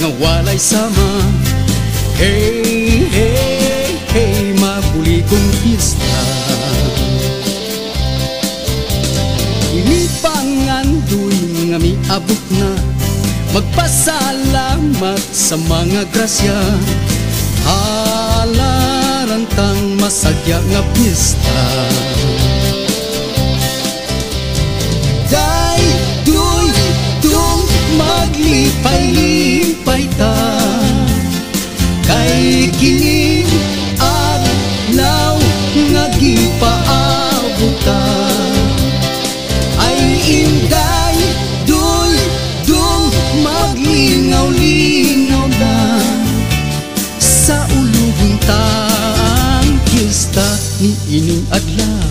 nga walay sama. Hey, hey, hey, mabuligong pista. Inipangandoy nga miabot na, magpasalamat sa mga grasya. Halarantang masagya nga pista. Day, duy, dung, maglipay-lipay ta. Kay kining adlaw nga gipaabot ta. Ay inday, duy, dung, maglingaw-lingaw na. Sa ulugon ta ang pista ni ining adlaw.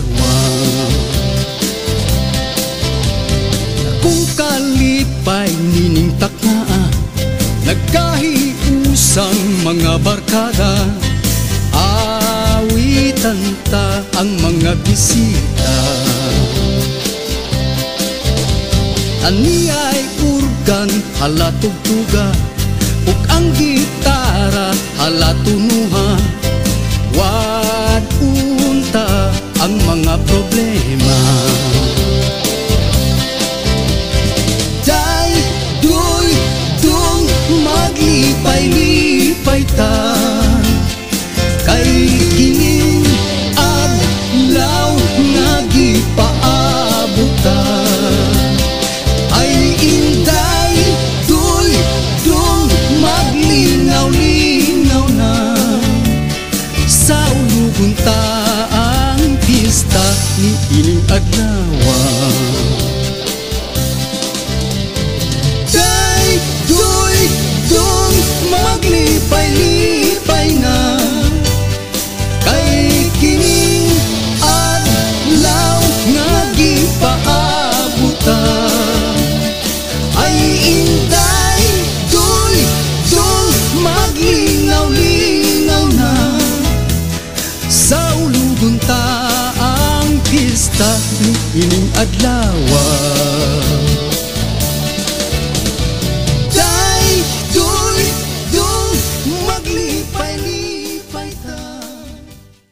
Kung kalipay nining taknaa, nagkahiusang mga barkada. Awitan ta ang mga bisita. Aniyay urgan halatugtuga, ug ang gitara halatunuha. Wad unta ang mga problema. Day, duy, dung, maglipay-lipay ta. Kay kining adlaw nga gipaabot ta. Ay inday, duy, dung, maglingaw-lingaw na. Sa ulugon ta ang pista ni ining adlaw. Day, duy, dung, maglipay-lipay na. Kay kining adlaw nga gipaabot ta. Ay inday, duy, dung, maglingaw-lingaw na. Sa ulugon ta ang pista ni ining adlaw.